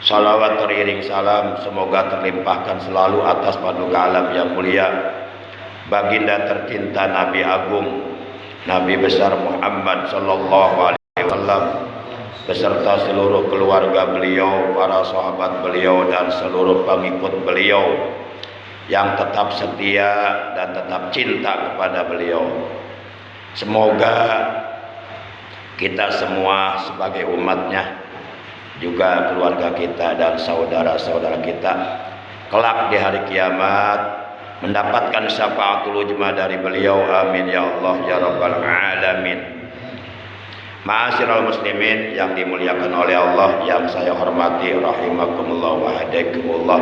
Salawat teriring salam semoga terlimpahkan selalu atas paduka alam yang mulia, baginda tercinta Nabi Agung, Nabi besar Muhammad sallallahu alaihi wasallam beserta seluruh keluarga beliau, para sahabat beliau dan seluruh pengikut beliau yang tetap setia dan tetap cinta kepada beliau. Semoga kita semua sebagai umatnya, juga keluarga kita dan saudara-saudara kita kelak di hari kiamat mendapatkan syafaatul ujma dari beliau. Amin ya Allah ya rabbal alamin. Ma'asyiral muslimin yang dimuliakan oleh Allah, yang saya hormati rahimakumullah wa hadakumullah.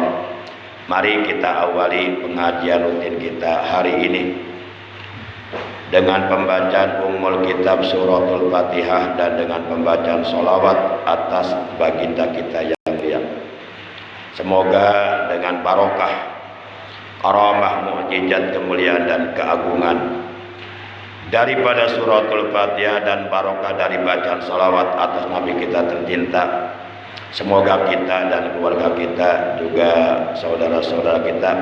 Mari kita awali pengajian rutin kita hari ini dengan pembacaan Ummul Kitab Suratul Fatihah dan dengan pembacaan sholawat atas baginda kita yang mulia. Semoga dengan barokah, karamah, mukjizat, kemuliaan dan keagungan daripada Suratul Fatihah dan barokah dari bacaan sholawat atas Nabi kita tercinta, semoga kita dan keluarga kita juga saudara-saudara kita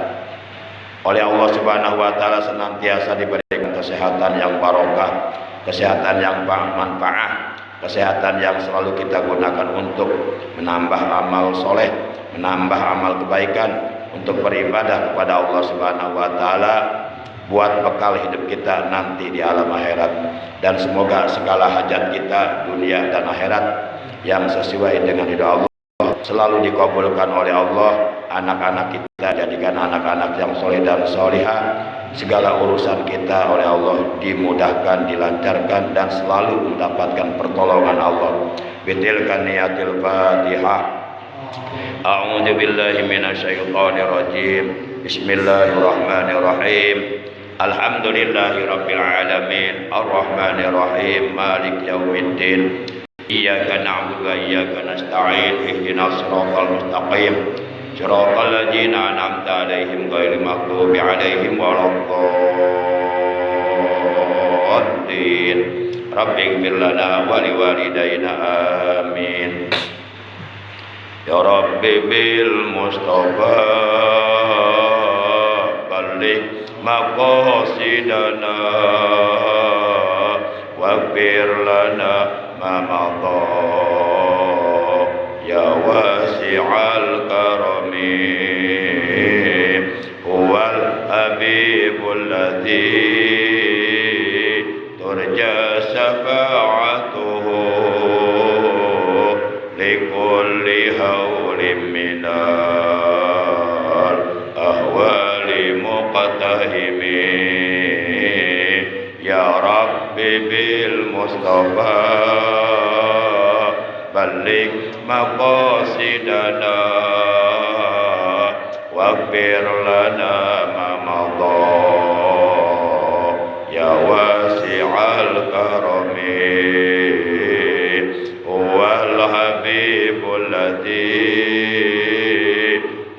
oleh Allah Subhanahu wa taala senantiasa diberikan kesehatan yang barokah, kesehatan yang manfaat, kesehatan yang selalu kita gunakan untuk menambah amal soleh, menambah amal kebaikan, untuk beribadah kepada Allah Subhanahu wa taala, buat bekal hidup kita nanti di alam akhirat. Dan semoga segala hajat kita dunia dan akhirat yang sesuai dengan ridha Allah selalu dikabulkan oleh Allah. Anak-anak kita jadikan anak-anak yang soleh dan solihah. Segala urusan kita oleh Allah dimudahkan, dilancarkan dan selalu mendapatkan pertolongan Allah. Bitilkan niyatil Fatihah. A'udzu billahi minasyaitonir rajim. Bismillahirrahmanirrahim. Alhamdulillahi rabbil alamin, arrahmanir rahim, malik yaumiddin. Iyyaka na'budu wa iyyaka nasta'in. Ihdinas siratal mustaqim. Siratal ladzina an'amta 'alaihim ghairil maghdubi 'alaihim waladdallin. Rabbighfir lana wa liwalidayna amin. Ya Rabbi bil Mustafa balligh maqasidana waghfir lana ma madha ya wasi'al karami huwal habibul ladzi turja syafa'atuhu likulli hawlim minal ahwali muqtahimi. Ya Rabbi bil Mustafa balligh maqasidana waghfir lana ma madha ya wasi'al karami huwal habibul ladzi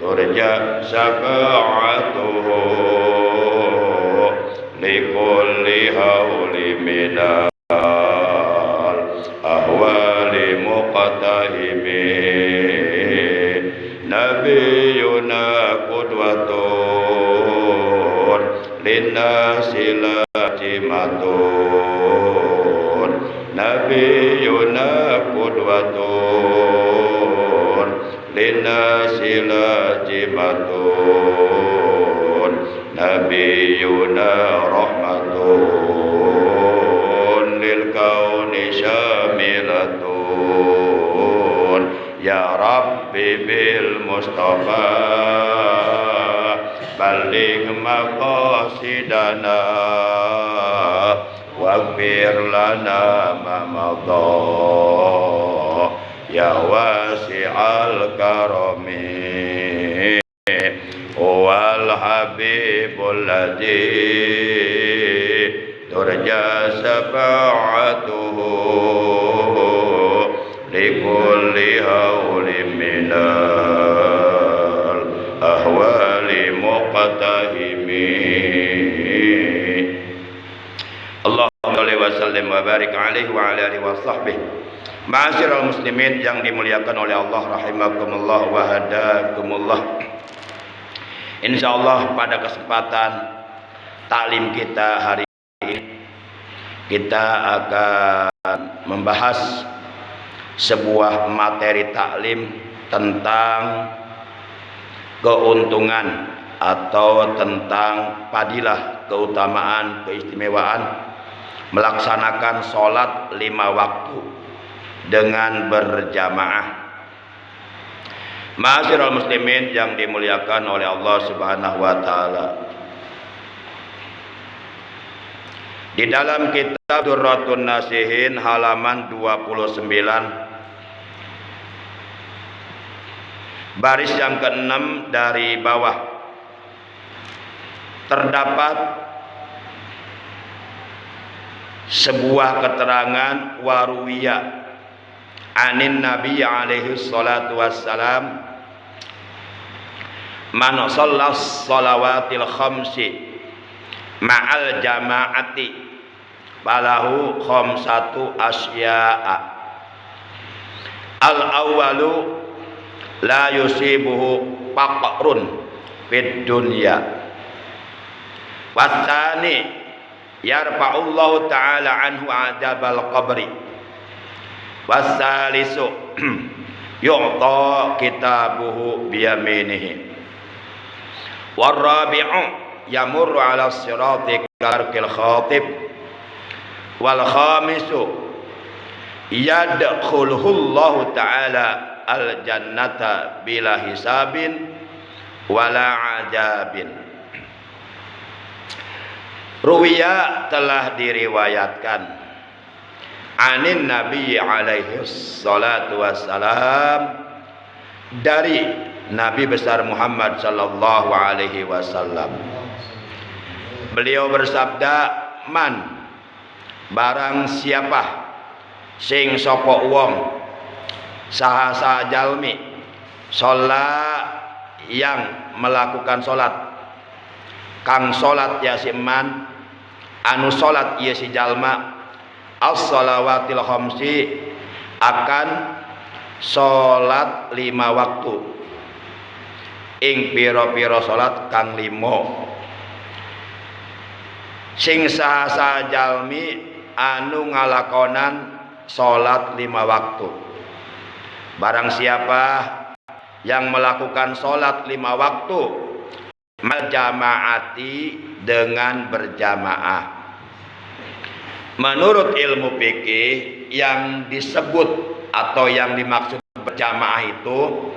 turja syafa'atuhu likulli hawli minal ahwali muqtahimi. Nabiyuna qudwatun linnasi lajimatun. Nabiyuna qudwatun linnasi lajimatun. Nabiyuna rahmatun lil kauni syamilatun. Ya Rabbi bil Mustafa balligh maqasidana waghfir lana ma madha ya wasi'al karami wal habibul ladzi turja syafa'atuhu likulli hawlim minal ahwali muqtahimi. Allahumma shalli wa sallim wa barik alaihi wa ala alihi wa sahbihi Ma'asyiral muslimin yang dimuliakan oleh Allah rahimakumullah wa hadakumullah. Insyaallah pada kesempatan taklim kita hari ini kita akan membahas sebuah materi taklim tentang keuntungan atau tentang fadilah, keutamaan, keistimewaan melaksanakan sholat 5 waktu dengan berjamaah. Ma'asyiral muslimin yang dimuliakan oleh Allah Subhanahu wa taala. Di dalam kitab Durratun Nasihin halaman 29 baris yang ke-6 dari bawah terdapat sebuah keterangan waruwiyah anin Nabi alaihi salatu wassalam man shallas shalawatil khamsi ma'al jama'ati falahu khamsatu asya'a. Al awwalu la yusibuhu faqrun fid dunya wasani yarfa'ullahu ta'ala anhu adabal qabri wasalisu yu'ta kitabuhu biyaminihi warrabi'u yamurru ala sirati karkil khatib wal khamisu yadkhuluhullahu ta'ala al jannata bila hisabin wala ajabin. Ruwiya telah diriwayatkan anin Nabi alaihi salatu wassalam dari Nabi besar Muhammad sallallahu alaihi wasallam. Beliau bersabda, man barang siapa sing sapa wong saha jalmi sholat yang melakukan sholat kang sholat ya si man anu sholat ya si jalma as-shalawatil khamsi akan sholat 5 waktu ing piro-piro sholat kang 5 sing saha jalmi anu ngalakonan sholat 5 waktu. Barang siapa yang melakukan sholat 5 waktu majamaati dengan berjamaah. Menurut ilmu fikih yang disebut atau yang dimaksud berjamaah itu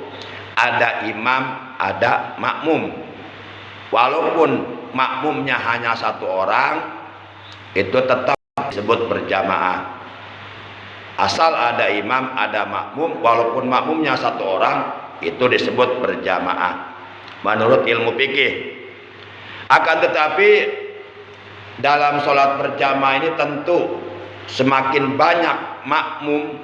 ada imam, ada makmum. Walaupun makmumnya hanya 1 orang, itu tetap disebut berjamaah. Asal ada imam, ada makmum, walaupun makmumnya 1 orang, itu disebut berjamaah menurut ilmu fikih. Akan tetapi dalam sholat berjamaah ini tentu semakin banyak makmum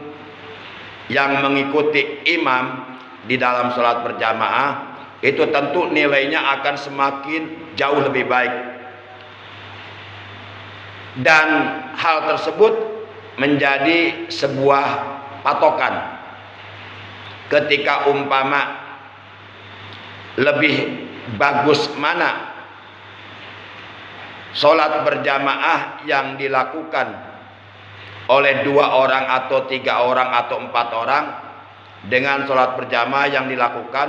yang mengikuti imam di dalam sholat berjamaah, itu tentu nilainya akan semakin jauh lebih baik. Dan hal tersebut menjadi sebuah patokan. Ketika umpama lebih bagus mana sholat berjamaah yang dilakukan oleh 2 orang atau 3 orang atau 4 orang dengan sholat berjamaah yang dilakukan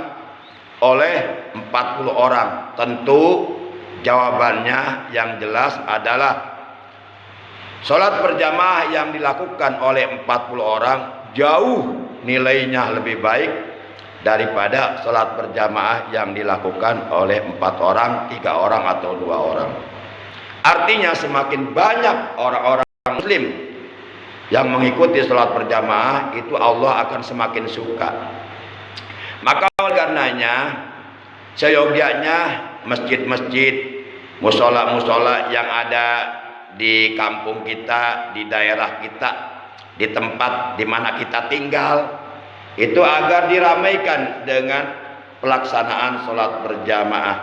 oleh 40 orang, tentu jawabannya yang jelas adalah sholat berjamaah yang dilakukan oleh 40 orang jauh nilainya lebih baik daripada sholat berjamaah yang dilakukan oleh 4 orang, 3 orang atau 2 orang. Artinya semakin banyak orang-orang muslim yang mengikuti sholat berjamaah, itu Allah akan semakin suka. Maka oleh karenanya seyogianya masjid-masjid, musola-musola yang ada di kampung kita, di daerah kita, di tempat di mana kita tinggal, itu agar diramaikan dengan pelaksanaan sholat berjamaah.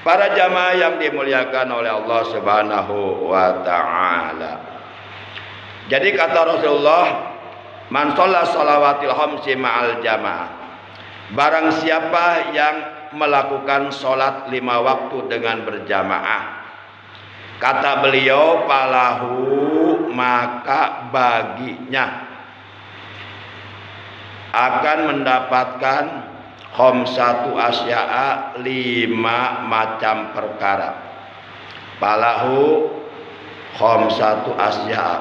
Para jamaah yang dimuliakan oleh Allah Subhanahu wa ta'ala. Jadi kata Rasulullah, Man shalla shalawatil khamsi ma'al jamaah. Barang siapa yang melakukan sholat 5 waktu dengan berjamaah, kata beliau, falahu, maka baginya akan mendapatkan khamsatu asya'a, 5 macam perkara. Falahu khamsatu asya'a,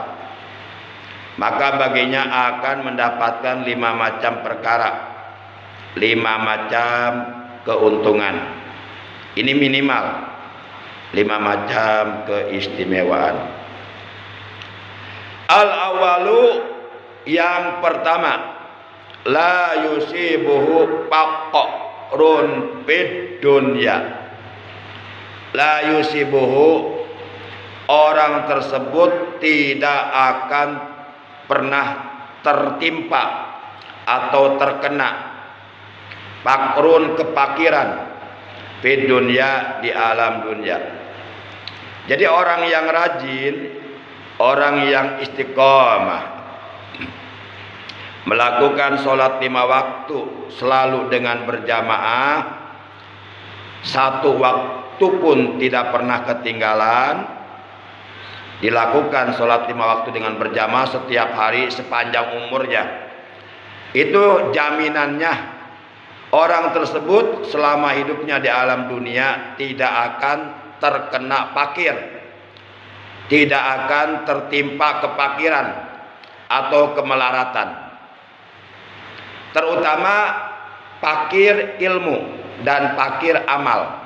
maka baginya akan mendapatkan 5 macam perkara, 5 macam keuntungan. Ini minimal 5 macam keistimewaan. Al-awalu, yang pertama, la yusibuhu faqrun fid dunya. La yusibuhu, orang tersebut tidak akan pernah tertimpa atau terkena fakrun, kepakiran, fid dunya, di alam dunia. Jadi orang yang rajin, orang yang istiqomah, melakukan sholat 5 waktu selalu dengan berjamaah, 1 waktu pun tidak pernah ketinggalan, dilakukan sholat 5 waktu dengan berjamaah setiap hari sepanjang umurnya, itu jaminannya orang tersebut selama hidupnya di alam dunia tidak akan terkena fakir, tidak akan tertimpa kefakiran atau kemelaratan, terutama fakir ilmu dan fakir amal.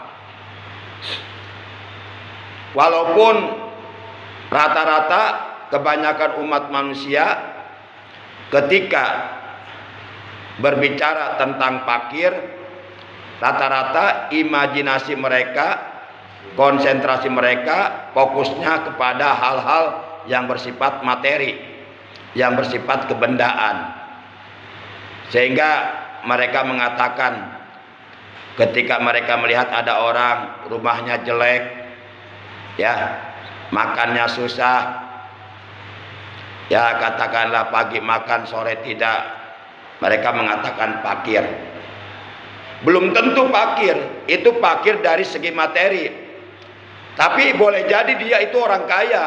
Walaupun rata-rata kebanyakan umat manusia ketika berbicara tentang fakir, rata-rata imajinasi mereka, konsentrasi mereka fokusnya kepada hal-hal yang bersifat materi, yang bersifat kebendaan. Sehingga mereka mengatakan ketika mereka melihat ada orang rumahnya jelek, ya, makannya susah, ya katakanlah pagi makan sore tidak, mereka mengatakan fakir. Belum tentu fakir, itu fakir dari segi materi. Tapi boleh jadi dia itu orang kaya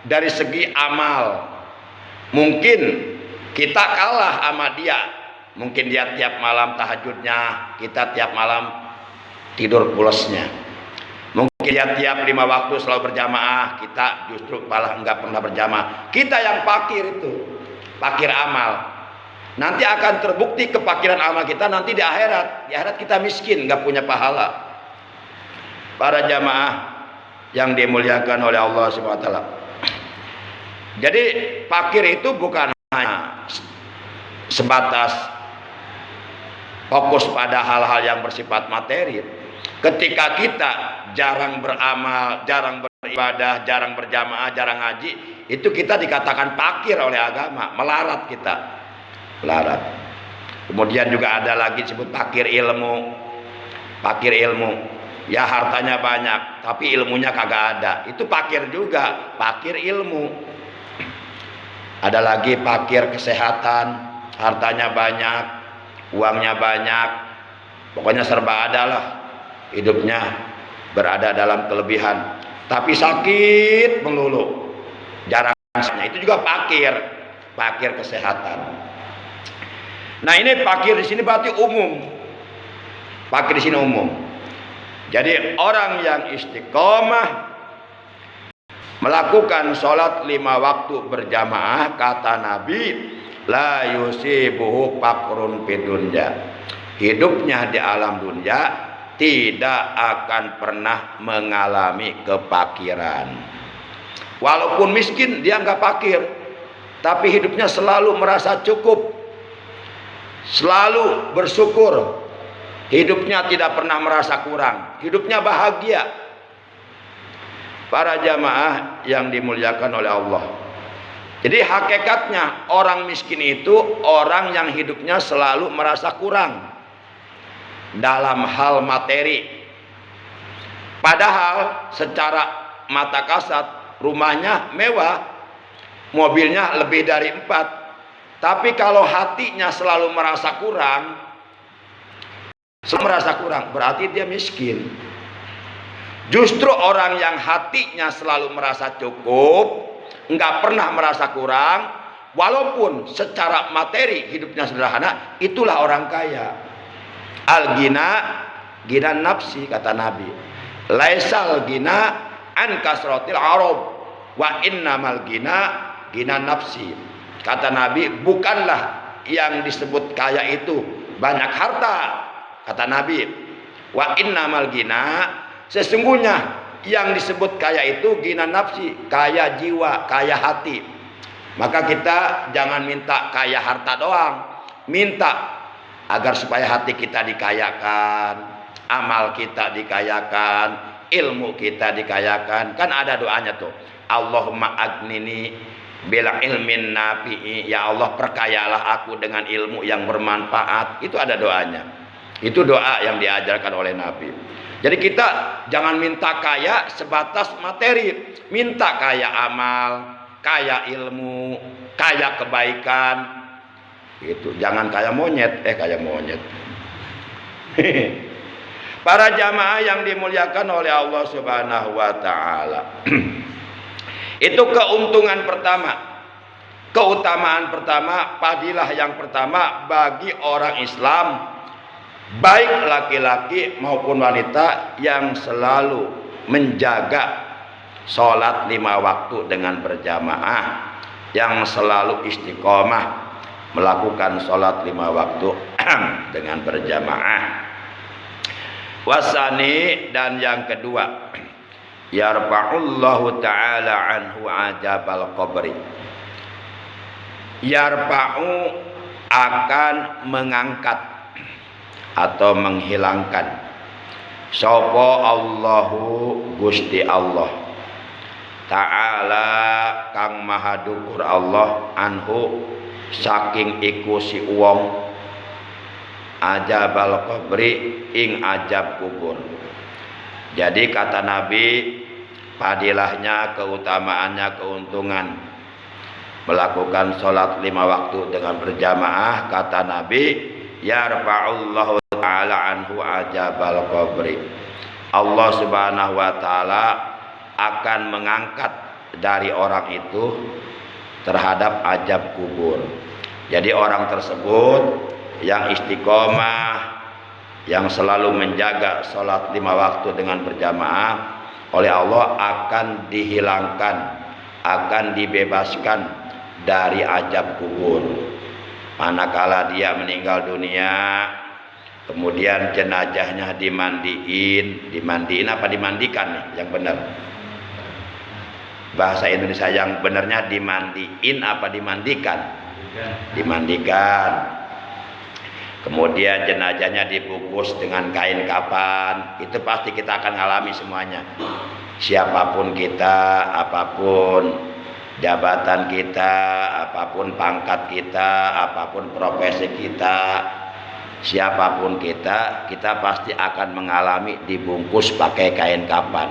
dari segi amal. Mungkin kita kalah sama dia. Mungkin dia tiap malam tahajudnya, kita tiap malam tidur pulasnya. Mungkin dia tiap 5 waktu selalu berjamaah, kita justru malah enggak pernah berjamaah. Kita yang fakir itu, fakir amal. Nanti akan terbukti kefakiran amal kita nanti di akhirat. Di akhirat kita miskin, nggak punya pahala. Para jamaah yang dimuliakan oleh Allah Subhanahu wa taala. Jadi fakir itu bukan hanya sebatas fokus pada hal-hal yang bersifat materi. Ketika kita jarang beramal, jarang beribadah, jarang berjamaah, jarang ngaji, itu kita dikatakan fakir oleh agama, melarat kita. Melarat. Kemudian juga ada lagi disebut fakir ilmu. Fakir ilmu, ya hartanya banyak tapi ilmunya kagak ada, itu fakir juga, fakir ilmu. Ada lagi fakir kesehatan, hartanya banyak, uangnya banyak, pokoknya serba ada lah, hidupnya berada dalam kelebihan, tapi sakit melulu, jarang, itu juga fakir, fakir kesehatan. Nah ini fakir di sini berarti umum. Fakir di sini umum. Jadi orang yang istiqomah melakukan sholat 5 waktu berjamaah, kata Nabi, la yusibuhu fakrun fid dunya. Hidupnya di alam dunia tidak akan pernah mengalami kefakiran. Walaupun miskin dia nggak fakir, tapi hidupnya selalu merasa cukup, selalu bersyukur, hidupnya tidak pernah merasa kurang, hidupnya bahagia. Para jamaah yang dimuliakan oleh Allah, jadi hakikatnya orang miskin itu orang yang hidupnya selalu merasa kurang dalam hal materi, padahal secara mata kasat rumahnya mewah, mobilnya lebih dari 4, Tapi kalau hatinya selalu merasa kurang, berarti dia miskin. Justru orang yang hatinya selalu merasa cukup, nggak pernah merasa kurang, walaupun secara materi hidupnya sederhana, itulah orang kaya. Al-gina, gina nafsi, kata Nabi. Laisal gina an kasrotil arab, wa innamal gina, gina nafsi. Kata Nabi, bukanlah yang disebut kaya itu banyak harta. Kata Nabi, wa innamal gina, sesungguhnya yang disebut kaya itu gina nafsi, kaya jiwa, kaya hati. Maka kita jangan minta kaya harta doang, minta agar supaya hati kita dikayakan, amal kita dikayakan, ilmu kita dikayakan. Kan ada doanya tuh, Allahumma agnini bila ilmin nafi'i, ya Allah perkayalah aku dengan ilmu yang bermanfaat. Itu ada doanya. Itu doa yang diajarkan oleh Nabi. Jadi kita jangan minta kaya sebatas materi, minta kaya amal, kaya ilmu, kaya kebaikan. Gitu. Jangan kaya monyet, kaya monyet. Para jamaah yang dimuliakan oleh Allah Subhanahu wa taala. Itu keuntungan pertama. Keutamaan pertama, fadilah yang pertama bagi orang Islam, baik laki-laki maupun wanita, yang selalu menjaga sholat 5 waktu dengan berjamaah, yang selalu istiqomah melakukan sholat 5 waktu dengan berjamaah. Wasani, dan yang kedua, yarfa'ullahu ta'ala anhu ajabal qabri. Yarfa'u akan mengangkat atau menghilangkan sapa Allahu Gusti Allah ta'ala kang maha dukur Allah anhu saking iku si wong ajabal qabri ing ajab kubur. Jadi kata Nabi, fadilahnya, keutamaannya, keuntungan melakukan sholat 5 waktu dengan berjamaah, kata Nabi, yarfa'ullahu ta'ala anhu ajabal qabri. Allah Subhanahu wa ta'ala akan mengangkat dari orang itu terhadap ajab kubur. Jadi orang tersebut yang istiqomah, yang selalu menjaga sholat 5 waktu dengan berjamaah, oleh Allah akan dihilangkan, akan dibebaskan dari ajab kubur. Manakala dia meninggal dunia, kemudian jenazahnya dimandiin apa dimandikan nih yang benar? Bahasa Indonesia yang benarnya dimandiin apa dimandikan? Dimandikan. Kemudian jenazahnya dibungkus dengan kain kafan. Itu pasti kita akan alami semuanya. Siapapun kita, apapun jabatan kita, apapun pangkat kita, apapun profesi kita, siapapun kita pasti akan mengalami dibungkus pakai kain kafan.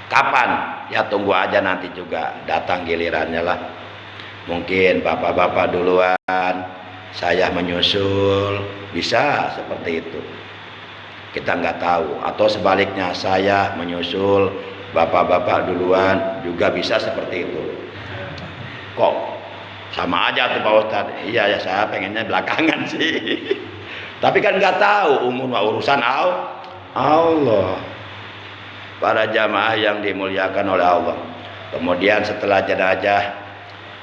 Kapan? Ya tunggu aja nanti juga datang gilirannya lah. Mungkin bapak-bapak duluan, saya menyusul, bisa seperti itu. Kita nggak tahu. Atau sebaliknya, saya menyusul, bapak-bapak duluan, juga bisa seperti itu. Kok sama aja tuh Pak Ustadz? Iya ya, saya pengennya belakangan sih. Tapi kan nggak tahu, umur urusan Allah. Para jamaah yang dimuliakan oleh Allah. Kemudian setelah jenazah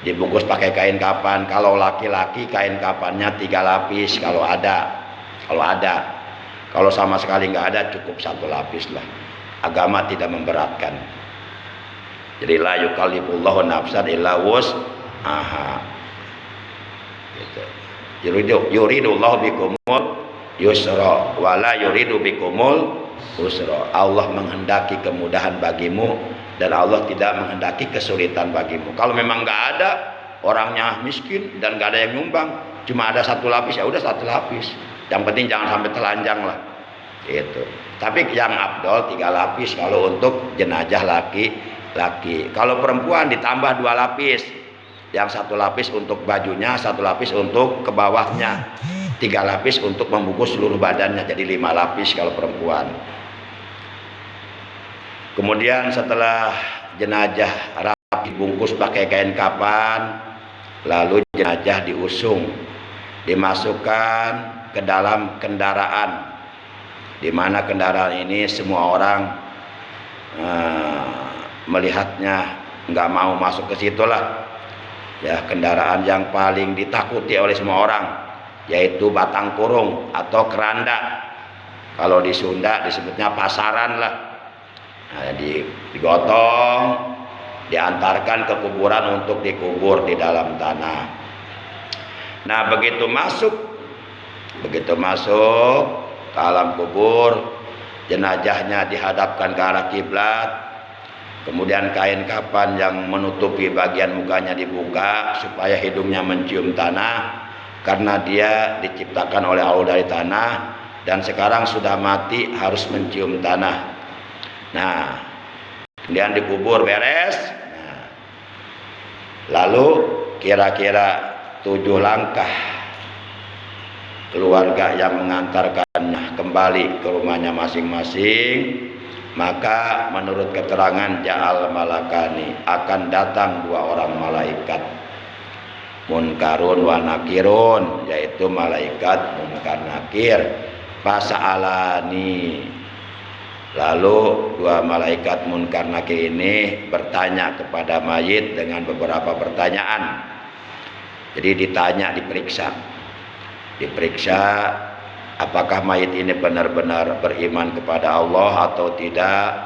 dibungkus pakai kain kafan. Kalau laki-laki kain kafannya 3 lapis kalau ada. Kalau sama sekali nggak ada, cukup 1 lapis lah. Agama tidak memberatkan. Jadi la yukallifullahu nafsan illa wus'aha. Gitu. Yuridullahu bikumul yusra wa la yuridu bikumul usra. Allah menghendaki kemudahan bagimu dan Allah tidak menghendaki kesulitan bagimu. Kalau memang nggak ada, orangnya miskin dan nggak ada yang nyumbang, cuma ada 1 lapis, ya udah 1 lapis. Yang penting jangan sampai telanjang lah. Itu. Tapi yang afdol 3 lapis kalau untuk jenazah laki-laki. Kalau perempuan ditambah 2 lapis. Yang satu lapis untuk bajunya, satu lapis untuk ke bawahnya, 3 lapis untuk membungkus seluruh badannya, jadi 5 lapis kalau perempuan. Kemudian setelah jenazah rapi bungkus pakai kain kafan, lalu jenazah diusung, dimasukkan ke dalam kendaraan, di mana kendaraan ini semua orang melihatnya, nggak mau masuk ke situ lah. Ya, kendaraan yang paling ditakuti oleh semua orang yaitu batang kurung atau keranda. Kalau di Sunda disebutnya pasaran lah. Nah, digotong, diantarkan ke kuburan untuk dikubur di dalam tanah. Nah, begitu masuk ke alam kubur, jenazahnya dihadapkan ke arah kiblat. Kemudian kain kafan yang menutupi bagian mukanya dibuka supaya hidungnya mencium tanah, karena dia diciptakan oleh Allah dari tanah dan sekarang sudah mati harus mencium tanah. Nah, kemudian dikubur beres. Nah, lalu kira-kira 7 langkah keluarga yang mengantarkannya kembali ke rumahnya masing-masing. Maka menurut keterangan ja'al malakani, akan datang 2 orang malaikat, munkarun wa nakirun, yaitu malaikat munkar nakir. Fasa'alani, lalu 2 malaikat munkar nakir ini bertanya kepada mayit dengan beberapa pertanyaan. Jadi diperiksa, apakah mayit ini benar-benar beriman kepada Allah atau tidak?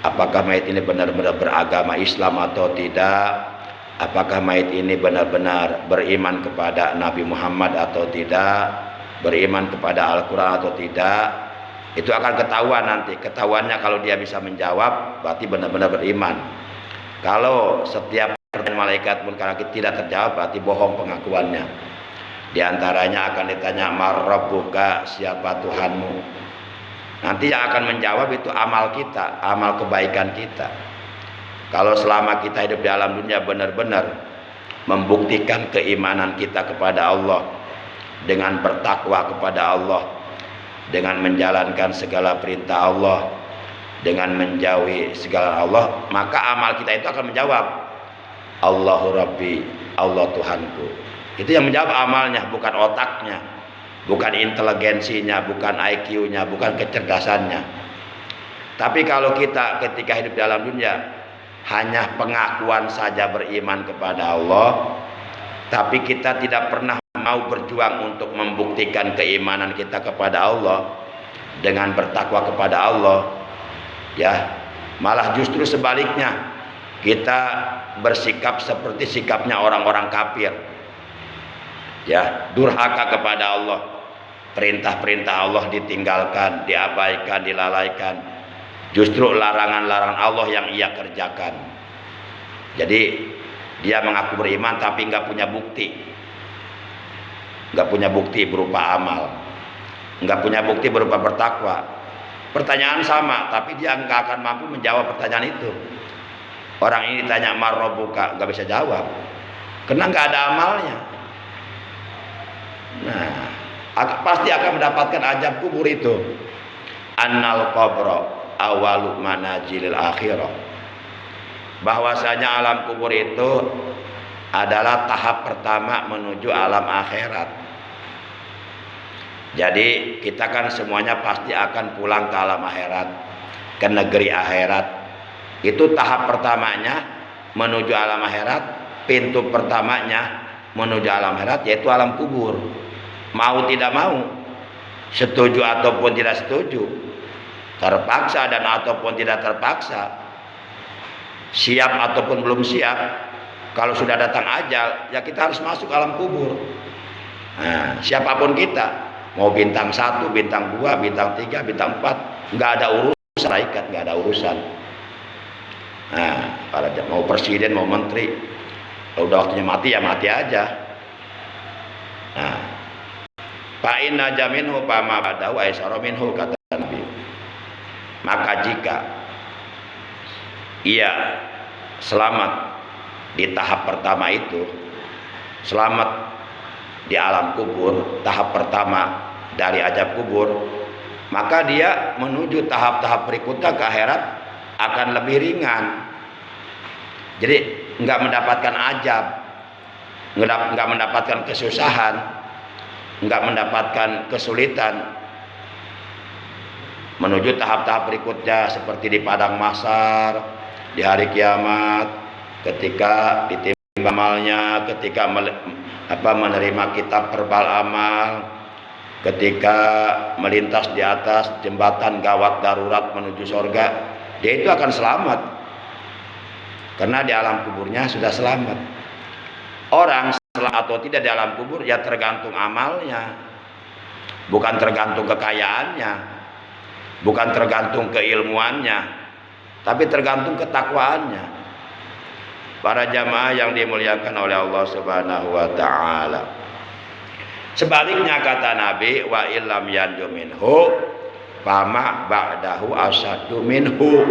Apakah mayit ini benar-benar beragama Islam atau tidak? Apakah mayit ini benar-benar beriman kepada Nabi Muhammad atau tidak? Beriman kepada Al-Quran atau tidak? Itu akan ketahuan nanti. Ketahuannya kalau dia bisa menjawab, berarti benar-benar beriman. Kalau setiap pertanyaan malaikat munkar nakir tidak terjawab, berarti bohong pengakuannya. Di antaranya akan ditanya, man rabbuka, siapa Tuhanmu? Nanti yang akan menjawab itu amal kita, amal kebaikan kita. Kalau selama kita hidup di alam dunia benar-benar membuktikan keimanan kita kepada Allah dengan bertakwa kepada Allah, dengan menjalankan segala perintah Allah, dengan menjauhi segala Allah, maka amal kita itu akan menjawab, Allahu Rabbi, Allah Tuhanku. Itu yang menjawab amalnya, bukan otaknya, bukan inteligensinya, bukan IQ-nya, bukan kecerdasannya. Tapi kalau kita ketika hidup dalam dunia hanya pengakuan saja beriman kepada Allah, tapi kita tidak pernah mau berjuang untuk membuktikan keimanan kita kepada Allah dengan bertakwa kepada Allah, ya, malah justru sebaliknya, kita bersikap seperti sikapnya orang-orang kafir. Ya, durhaka kepada Allah, perintah-perintah Allah ditinggalkan, diabaikan, dilalaikan. Justru larangan-larangan Allah yang ia kerjakan. Jadi dia mengaku beriman tapi nggak punya bukti, berupa amal, nggak punya bukti berupa bertakwa. Pertanyaan sama, tapi dia nggak akan mampu menjawab pertanyaan itu. Orang ini ditanya man rabbuka, nggak bisa jawab, karena nggak ada amalnya. Nah, pasti akan mendapatkan azab kubur itu. Annal qabra awalu manajilil akhirah. Bahwasanya alam kubur itu adalah tahap pertama menuju alam akhirat. Jadi kita kan semuanya pasti akan pulang ke alam akhirat, ke negeri akhirat. Itu tahap pertamanya menuju alam akhirat. Pintu pertamanya menuju alam akhirat yaitu alam kubur. Mau tidak mau, setuju ataupun tidak setuju, terpaksa dan ataupun tidak terpaksa, siap ataupun belum siap, kalau sudah datang ajal, ya kita harus masuk alam kubur. Nah, siapapun kita, mau bintang 1, bintang 2, bintang 3, bintang 4, nggak ada urusan, malaikat nggak ada urusan. Nah, kalau mau presiden, mau menteri, kalau udah waktunya mati ya mati aja. Nah, fa inna jaminhu fama badahu aisara minhu, kata Nabi. Maka jika ia selamat di tahap pertama itu, selamat di alam kubur, tahap pertama dari azab kubur, maka dia menuju tahap-tahap berikutnya ke akhirat akan lebih ringan. Jadi nggak mendapatkan azab, nggak mendapatkan kesusahan, nggak mendapatkan kesulitan. Menuju tahap-tahap berikutnya seperti di padang mahsyar, di hari kiamat, ketika ditimpa amalnya, ketika menerima kitab verbal amal, ketika melintas di atas jembatan gawat darurat menuju surga, dia itu akan selamat karena di alam kuburnya sudah selamat. Orang selamat atau tidak di alam kubur ya tergantung amalnya, bukan tergantung kekayaannya, bukan tergantung keilmuannya, tapi tergantung ketakwaannya. Para jamaah yang dimuliakan oleh Allah Subhanahu wa taala. Sebaliknya kata Nabi, wa illam yanju minhu fama ba'dahu asyaddu minhu.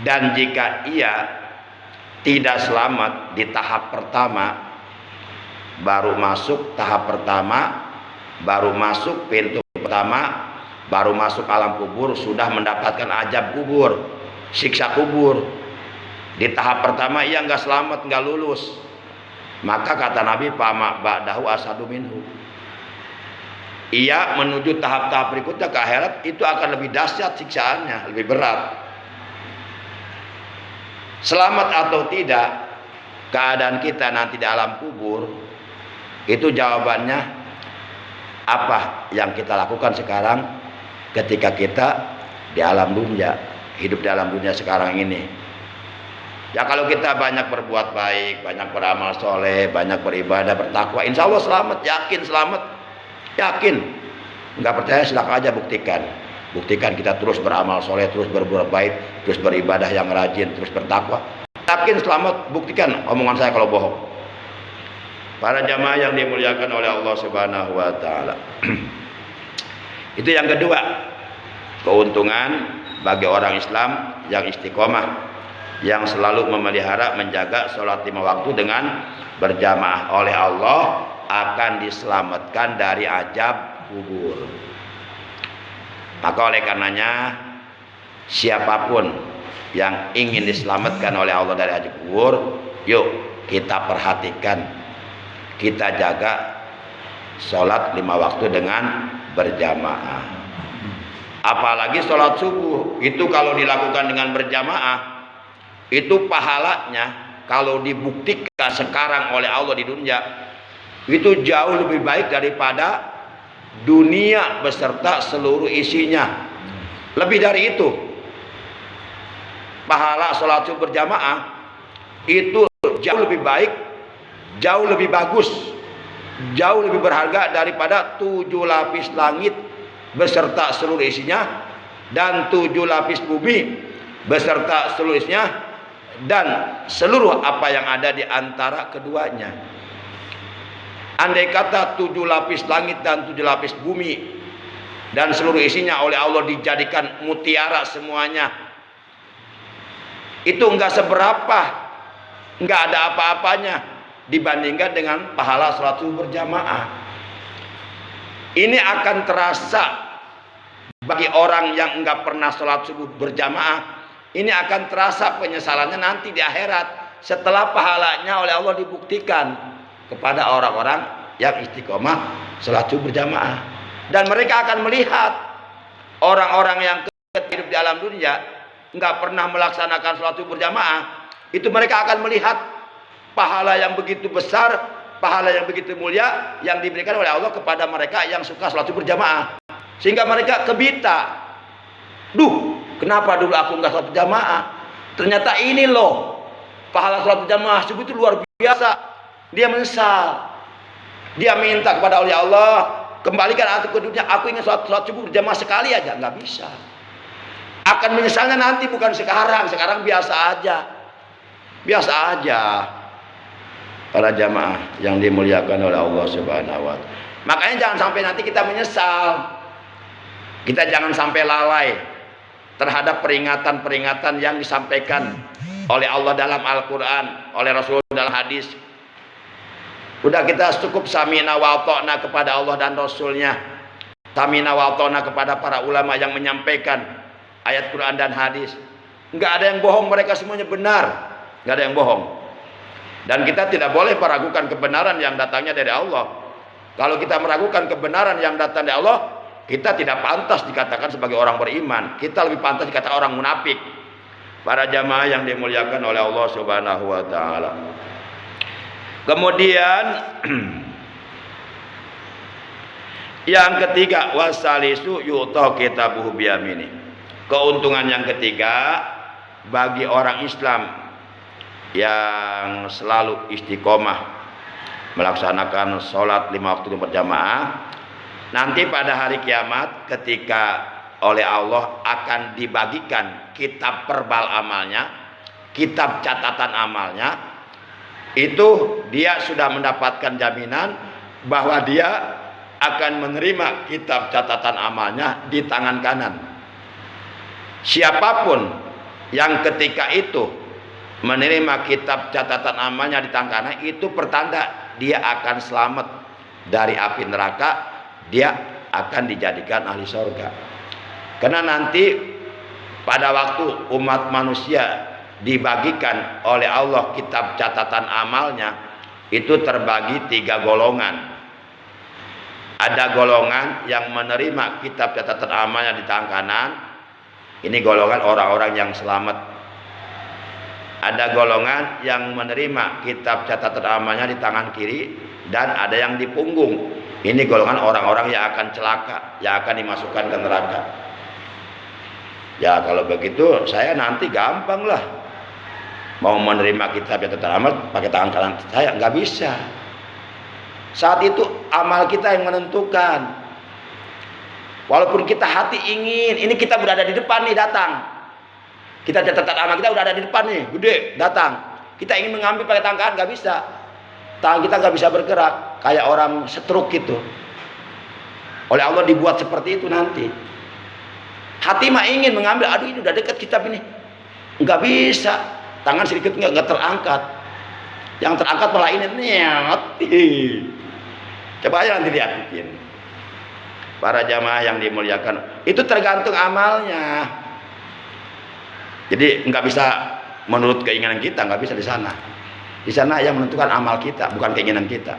Dan jika ia tidak selamat di tahap pertama, baru masuk tahap pertama, baru masuk pintu pertama, baru masuk alam kubur, sudah mendapatkan azab kubur, siksa kubur. Di tahap pertama ia nggak selamat, nggak lulus, maka kata Nabi fama ba'dahu asyaddu minhu, ia menuju tahap-tahap berikutnya ke akhirat itu akan lebih dahsyat siksaannya, lebih berat. Selamat atau tidak keadaan kita nanti di alam kubur, itu jawabannya apa yang kita lakukan sekarang ketika kita di alam dunia, hidup di alam dunia sekarang ini. Ya kalau kita banyak berbuat baik, banyak beramal soleh, banyak beribadah, bertakwa, insya Allah selamat, yakin selamat, yakin. Nggak percaya silakan aja buktikan. Buktikan kita terus beramal soleh, terus berbuat baik, terus beribadah yang rajin, terus bertakwa. Yakin selamat, buktikan omongan saya kalau bohong. Para jamaah yang dimuliakan oleh Allah Subhanahu wa taala. Itu yang kedua, keuntungan bagi orang Islam yang istiqomah, yang selalu memelihara menjaga sholat 5 waktu dengan berjamaah oleh Allah, akan diselamatkan dari azab kubur. Maka oleh karenanya siapapun yang ingin diselamatkan oleh Allah dari azab kubur, yuk kita perhatikan, kita jaga sholat 5 waktu dengan berjamaah. Apalagi sholat subuh itu kalau dilakukan dengan berjamaah, itu pahalanya kalau dibuktikan sekarang oleh Allah di dunia itu jauh lebih baik daripada dunia beserta seluruh isinya. Lebih dari itu, pahala sholat subuh berjamaah itu jauh lebih baik, jauh lebih bagus, jauh lebih berharga daripada 7 lapis langit beserta seluruh isinya dan 7 lapis bumi beserta seluruh isinya dan seluruh apa yang ada di antara keduanya. Andai kata 7 lapis langit dan 7 lapis bumi dan seluruh isinya oleh Allah dijadikan mutiara semuanya, itu enggak seberapa, enggak ada apa-apanya dibandingkan dengan pahala sholat subuh berjamaah. Ini akan terasa bagi orang yang enggak pernah sholat subuh berjamaah. Ini akan terasa penyesalannya nanti di akhirat setelah pahalanya oleh Allah dibuktikan kepada orang-orang yang istiqomah sholat subuh berjamaah. Dan mereka akan melihat orang-orang yang hidup di alam dunia nggak pernah melaksanakan sholat subuh berjamaah, itu mereka akan melihat pahala yang begitu besar, pahala yang begitu mulia yang diberikan oleh Allah kepada mereka yang suka sholat subuh berjamaah. Sehingga mereka kebita, duh, kenapa dulu aku nggak sholat berjamaah? Ternyata ini loh pahala sholat berjamaah subuh itu luar biasa. Dia menyesal, dia minta kepada oleh Allah, kembalikan aku ke dunia, aku ingin sholat subuh berjamaah sekali aja. Nggak bisa. Akan menyesalnya nanti, bukan sekarang. Sekarang biasa aja, biasa aja. Para jamaah yang dimuliakan oleh Allah Subhanahu wa taala. Makanya jangan sampai nanti kita menyesal. Kita jangan sampai lalai terhadap peringatan-peringatan yang disampaikan oleh Allah dalam Al-Quran, oleh Rasul dalam hadis. Udah kita cukup sami'na wa ata'na kepada Allah dan Rasulnya, sami'na wa ata'na kepada para ulama yang menyampaikan ayat Quran dan hadis. Nggak ada yang bohong, mereka semuanya benar, nggak ada yang bohong. Dan kita tidak boleh meragukan kebenaran yang datangnya dari Allah. Kalau kita meragukan kebenaran yang datang dari Allah, kita tidak pantas dikatakan sebagai orang beriman. Kita lebih pantas dikatakan orang munafik. Para jamaah yang dimuliakan oleh Allah Subhanahu wa taala. Kemudian yang ketiga, wasalisu yu'ta kitabuhu biyamini. Keuntungan yang ketiga bagi orang Islam yang selalu istiqomah melaksanakan sholat 5 waktu berjamaah, nanti pada hari kiamat ketika oleh Allah akan dibagikan kitab perbal amalnya, kitab catatan amalnya, itu dia sudah mendapatkan jaminan bahwa dia akan menerima kitab catatan amalnya di tangan kanan. Siapapun yang ketika itu menerima kitab catatan amalnya di tangan kanan, itu pertanda dia akan selamat dari api neraka, dia akan dijadikan ahli surga. Karena nanti pada waktu umat manusia dibagikan oleh Allah kitab catatan amalnya, itu terbagi 3 golongan. Ada golongan yang menerima kitab catatan amalnya di tangan kanan, ini golongan orang-orang yang selamat. Ada golongan yang menerima kitab catatan amalnya di tangan kiri, dan ada yang di punggung. Ini golongan orang-orang yang akan celaka, yang akan dimasukkan ke neraka. Ya kalau begitu saya nanti gampang lah mau menerima kitab catatan amal pakai tangan kanan saya, nggak bisa. Saat itu amal kita yang menentukan. Walaupun kita hati ingin, ini kita berada di depan nih, datang. Kita catatan amal kita udah ada di depan nih, gede, datang. Kita ingin mengambil pakai tangan kanan, nggak bisa. Tangan kita nggak bisa bergerak, kayak orang stroke gitu. Oleh Allah dibuat seperti itu nanti. Hati mah ingin mengambil, aduh ini udah dekat kitab ini, nggak bisa, tangan sedikit nggak terangkat, yang terangkat malah ini niat. Coba aja nanti lihatin. Para jamaah yang dimuliakan, itu tergantung amalnya. Jadi nggak bisa menurut keinginan kita, nggak bisa di sana. Di sana yang menentukan amal kita, bukan keinginan kita.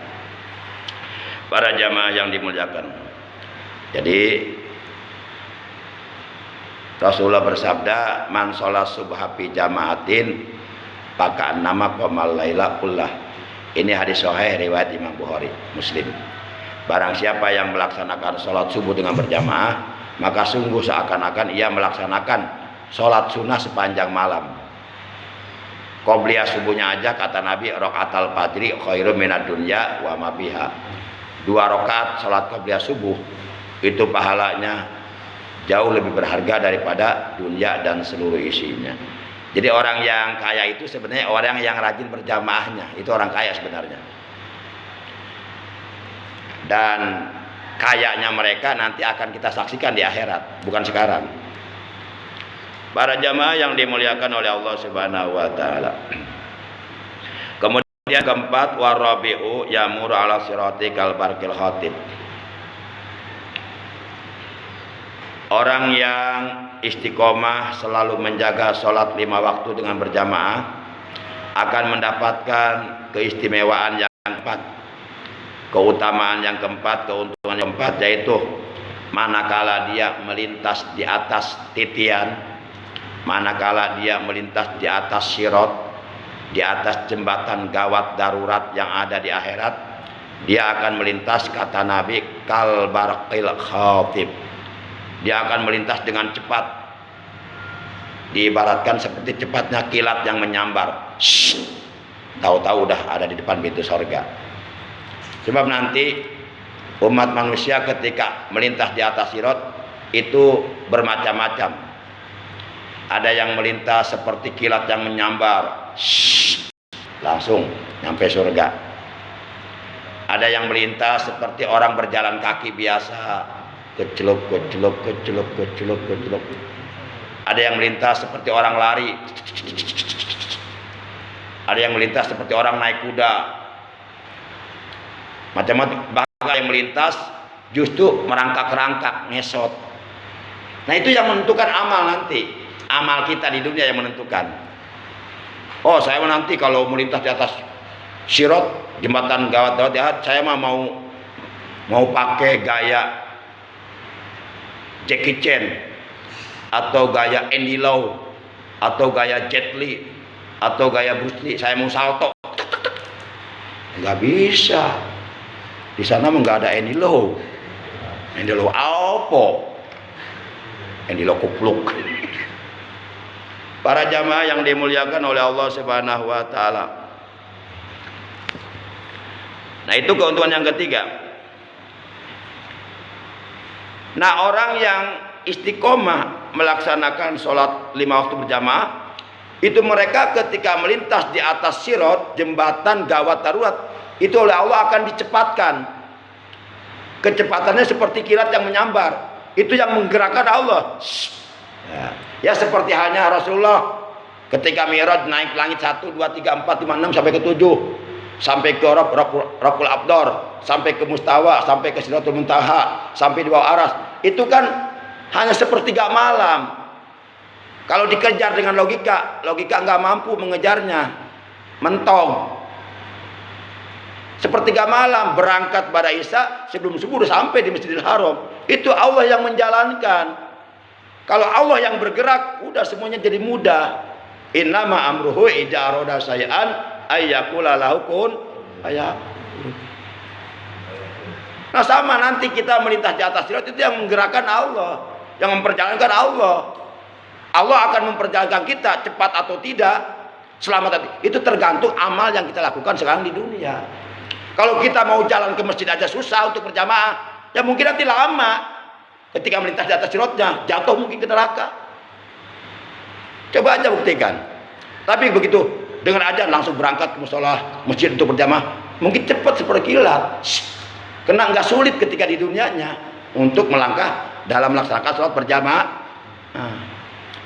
Para jamaah yang dimuliakan. Jadi Rasulullah bersabda, man sholat subha fi jamaatin maka nama qamal laila kullah. Ini hadis sahih riwayat Imam Bukhari, Muslim. Barang siapa yang melaksanakan sholat subuh dengan berjamaah, maka sungguh seakan-akan ia melaksanakan sholat sunnah sepanjang malam. Qobliyah subuhnya aja kata Nabi, raqatal fajri khairum minad dunya wa ma fiha. 2 rakaat sholat qobliyah subuh itu pahalanya jauh lebih berharga daripada dunia dan seluruh isinya. Jadi orang yang kaya itu sebenarnya orang yang rajin berjamaahnya, itu orang kaya sebenarnya. Dan kayanya mereka nanti akan kita saksikan di akhirat, bukan sekarang. Para jamaah yang dimuliakan oleh Allah Subhanahu wa taala. Kemudian keempat, warabi'u yamuru ala sirati kal barqil khatib. Orang yang istiqomah selalu menjaga sholat 5 waktu dengan berjamaah akan mendapatkan keistimewaan yang keempat, keutamaan yang keempat, keuntungan yang keempat, yaitu manakala dia melintas di atas titian, manakala dia melintas di atas sirat, di atas jembatan gawat darurat yang ada di akhirat, dia akan melintas, kata Nabi, kal barqil khatib. Dia akan melintas dengan cepat, diibaratkan seperti cepatnya kilat yang menyambar. Tahu-tahu udah ada di depan pintu surga. Sebab nanti umat manusia ketika melintas di atas sirat itu bermacam-macam. Ada yang melintas seperti kilat yang menyambar, langsung nyampe surga. Ada yang melintas seperti orang berjalan kaki biasa, kecelok. Ada yang melintas seperti orang lari, Ada yang melintas seperti orang naik kuda, macam-macam. Bahkan yang melintas justru merangkak-rangkak, ngesot. Nah itu yang menentukan amal nanti. Amal kita di dunia yang menentukan. Oh saya nanti kalau melintas di atas Sirot, jembatan gawat-gawat ya, saya mah mau pakai gaya Jackie Chan, atau gaya Andy Lau, atau gaya Jet Li, atau gaya Bruce Lee. Saya mau salto, nggak bisa. Di sana mah nggak ada Andy Lau. Andy Lau apa? Andy Lau kupluk. Para jamaah yang dimuliakan oleh Allah Subhanahu wa taala. Nah, itu keuntungan yang ketiga. Nah, orang yang istiqomah melaksanakan sholat 5 waktu berjamaah, itu mereka ketika melintas di atas Sirot, jembatan gawat darurat, itu oleh Allah akan dicepatkan. Kecepatannya seperti kilat yang menyambar. Itu yang menggerakkan Allah. Ya seperti halnya Rasulullah ketika Mi'raj naik langit 1, 2, 3, 4, 5, 6 sampai ke 7, sampai ke Rabbul Abdor, sampai ke Mustawa, sampai ke Sidratul Muntaha, sampai di bawah aras. Itu kan hanya sepertiga malam. Kalau dikejar dengan logika nggak mampu mengejarnya, mentong. Sepertiga malam berangkat pada Isya, sebelum subuh sudah sampai di Masjidil Haram. Itu Allah yang menjalankan. Kalau Allah yang bergerak, udah semuanya jadi mudah. Innama amruhu idza arada syai'an ayyaqula lahu kun fayakun. Nah sama nanti kita melintas di atas sirat, itu yang menggerakkan Allah, yang memperjalankan Allah. Allah akan memperjalankan kita cepat atau tidak, selamat atau tidak. Itu tergantung amal yang kita lakukan sekarang di dunia. Kalau kita mau jalan ke masjid aja susah untuk berjamaah, ya mungkin nanti lama. Ketika melintas di atas sirotnya, jatuh mungkin ke neraka. Coba aja buktikan. Tapi begitu dengan ajan langsung berangkat ke musola masjid untuk berjamaah, mungkin cepat seperti kilat. Kena nggak sulit ketika di dunianya untuk melangkah dalam melaksanakan sholat berjamaah.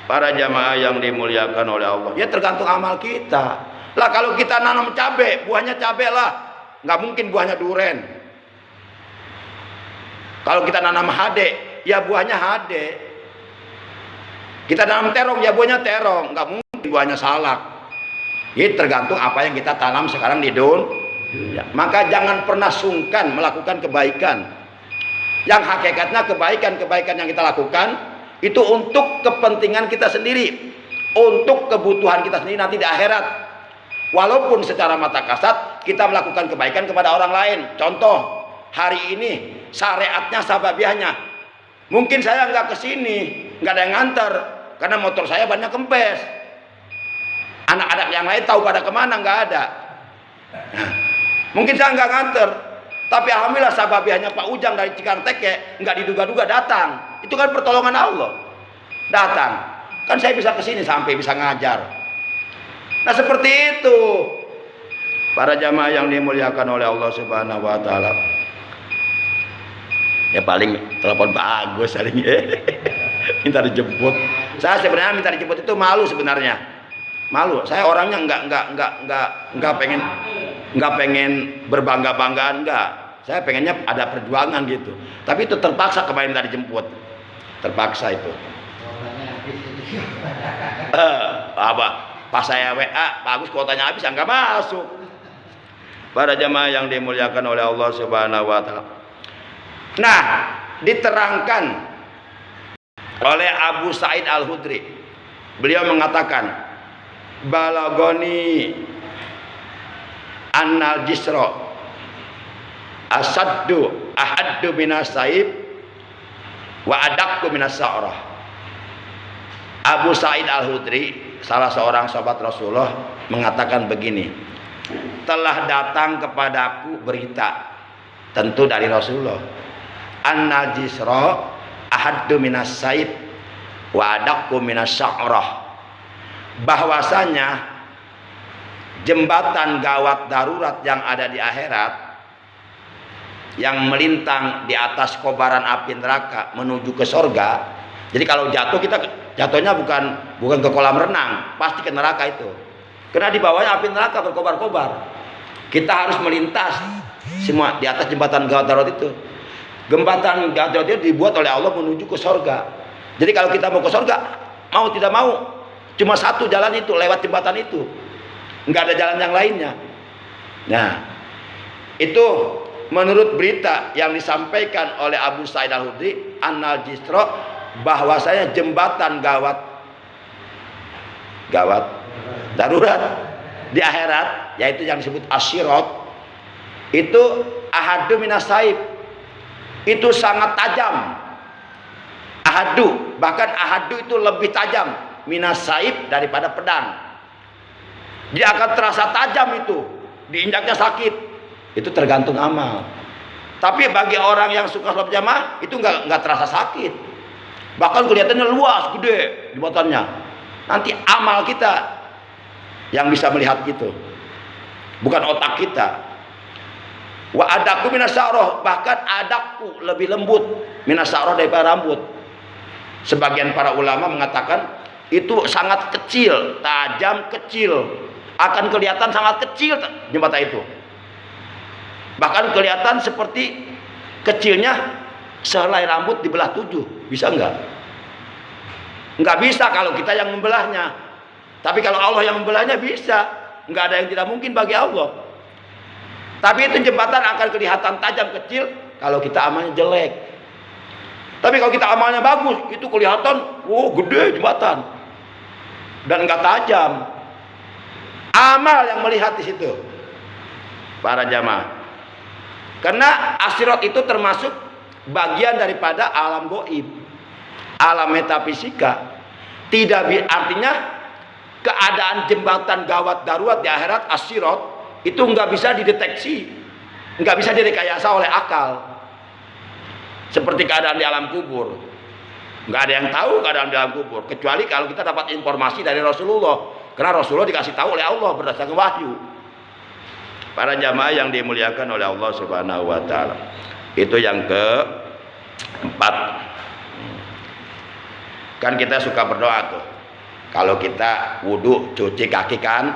Para jamaah yang dimuliakan oleh Allah, ya tergantung amal kita. Lah kalau kita nanam cabai, buahnya cabai lah, nggak mungkin buahnya duren. Kalau kita nanam hade, ya buahnya hade. Kita tanam terong, ya buahnya terong, nggak mungkin buahnya salak. Ini tergantung apa yang kita tanam sekarang di dunia. Maka jangan pernah sungkan melakukan kebaikan. Yang hakikatnya kebaikan yang kita lakukan itu untuk kepentingan kita sendiri, untuk kebutuhan kita sendiri nanti di akhirat. Walaupun secara mata kasat kita melakukan kebaikan kepada orang lain. Contoh, hari ini syariatnya sababiahnya. Mungkin saya nggak kesini, nggak ada yang nganter, karena motor saya banyak kempes. Anak-anak yang lain tahu pada kemana, nggak ada. Nah, mungkin saya nggak nganter, tapi alhamdulillah sababiahnya Pak Ujang dari Cikanteke nggak diduga-duga datang. Itu kan pertolongan Allah. Datang, kan saya bisa kesini sampai bisa ngajar. Nah seperti itu, para jamaah yang dimuliakan oleh Allah Subhanahu Wa Taala. Ya paling telepon Pak Agus paling minta dijemput. Saya sebenarnya minta dijemput itu malu sebenarnya. Malu. Saya orangnya nggak pengen berbangga-banggaan, enggak. Saya pengennya ada perjuangan gitu. Tapi itu terpaksa kemarin minta dijemput. Terpaksa itu. Apa? Pas saya WA, Pak Agus kuotanya habis, nggak masuk. Para jamaah yang dimuliakan oleh Allah Subhanahu Wa Taala. Nah, diterangkan oleh Abu Sa'id Al-Khudri. Beliau mengatakan, balagoni annal jisra asaddu ahaddu minas saib wa adakku minas sa'rah. Abu Sa'id Al-Khudri, salah seorang sahabat Rasulullah, mengatakan begini, telah datang kepadaku berita, tentu dari Rasulullah, annal jisra ahaddu minas saib wa adakku minas sa'rah, bahwasanya jembatan gawat darurat yang ada di akhirat, yang melintang di atas kobaran api neraka menuju ke sorga. Jadi kalau jatuh, kita jatuhnya bukan ke kolam renang, pasti ke neraka itu. Karena di bawahnya api neraka berkobar-kobar. Kita harus melintas semua di atas jembatan gawat darurat itu. Jembatan gawat darurat itu dibuat oleh Allah menuju ke sorga. Jadi kalau kita mau ke sorga, mau tidak mau, cuma satu jalan itu, lewat jembatan itu. Nggak ada jalan yang lainnya. Nah, itu menurut berita yang disampaikan oleh Abu Sa'id Al-Khudri Annal Jisra, bahwasanya jembatan gawat darurat di akhirat, yaitu yang disebut As-Sirat, itu ahadu minas saib, itu sangat tajam. Ahadu, bahkan ahadu itu lebih tajam minas saib daripada pedang. Dia akan terasa tajam itu, diinjaknya sakit. Itu tergantung amal. Tapi bagi orang yang suka sholat jamaah itu nggak terasa sakit. Bahkan kelihatannya luas, gede jembatannya. Nanti amal kita yang bisa melihat itu, bukan otak kita. Wa adaku minas sa'roh, bahkan adakku lebih lembut minas sa'roh daripada rambut. Sebagian para ulama mengatakan itu sangat kecil, tajam kecil, akan kelihatan sangat kecil jembatan itu. Bahkan kelihatan seperti kecilnya sehelai rambut dibelah 7. Bisa enggak? Enggak bisa kalau kita yang membelahnya. Tapi kalau Allah yang membelahnya bisa. Enggak ada yang tidak mungkin bagi Allah. Tapi itu jembatan akan kelihatan tajam kecil kalau kita amalnya jelek. Tapi kalau kita amalnya bagus, itu kelihatan gede jembatan. Dan enggak tajam. Amal yang melihat di situ. Para jamaah. Karena As-Sirat itu termasuk bagian daripada alam gaib, alam metafisika. Artinya keadaan jembatan gawat darurat di akhirat As-Sirat itu nggak bisa dideteksi, nggak bisa direkayasa oleh akal. Seperti keadaan di alam kubur, nggak ada yang tahu keadaan di alam kubur kecuali kalau kita dapat informasi dari Rasulullah. Karena Rasulullah dikasih tahu oleh Allah berdasarkan wahyu. Para jamaah yang dimuliakan oleh Allah Subhanahu wa taala. Itu yang keempat. Kan kita suka berdoa tuh. Kalau kita wudu cuci kaki kan,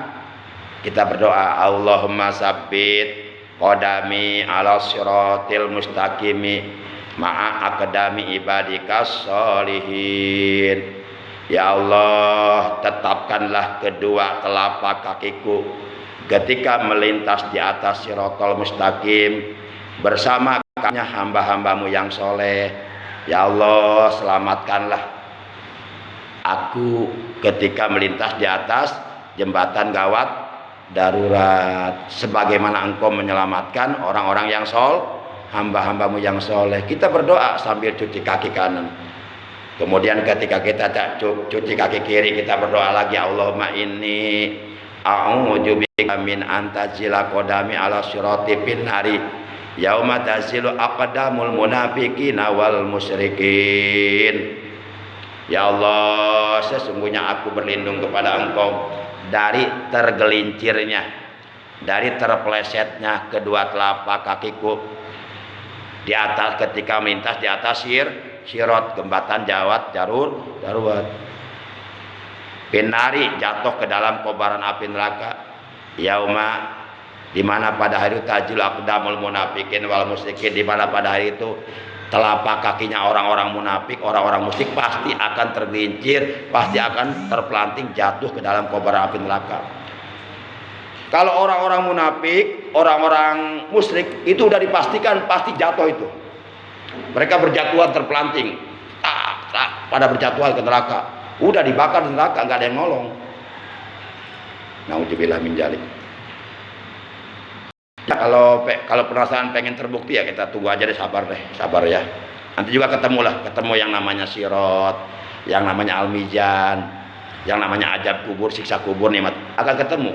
kita berdoa Allahumma sabbit qadami ala siratil mustaqimi ma'a aqdami ibadikas sholihin. Ya Allah, tetapkanlah kedua telapak kakiku ketika melintas di atas Siratal Mustaqim bersama kakinya hamba-hambamu yang soleh. Ya Allah, selamatkanlah aku ketika melintas di atas jembatan gawat darurat, sebagaimana Engkau menyelamatkan orang-orang yang hamba-hambamu yang soleh. Kita berdoa sambil cuci kaki kanan. Kemudian ketika kita cuci kaki kiri, kita berdoa lagi Allahumma inni a'udzubika min antazila qadami ala sirati bin nari yauma tazilu aqdamul munafiqina wal musyrikin. Ya Allah, sesungguhnya aku berlindung kepada Engkau dari tergelincirnya, dari terpelesetnya kedua telapak kakiku di atas ketika melintas di atas sirat jembatan darurat. Binari jatuh ke dalam kobaran api neraka. Yauma, di mana pada hari itu tajil aqdamul munafiqin wal musyrikin, di mana pada hari itu telapak kakinya orang-orang munafik, orang-orang musyrik pasti akan tergelincir, pasti akan terpelanting jatuh ke dalam kobaran api neraka. Kalau orang-orang munafik, orang-orang musyrik itu udah dipastikan pasti jatuh itu. Mereka berjatuhan terpelanting, pada berjatuhan ke neraka. Udah dibakar di neraka, nggak ada yang nolong. Nauzubillah min dzalik. Kalau penasaran pengen terbukti ya kita tunggu aja deh, sabar ya. Nanti juga ketemu yang namanya sirat, yang namanya al-mizan, yang namanya azab kubur, siksa kubur, nikmat akan ketemu.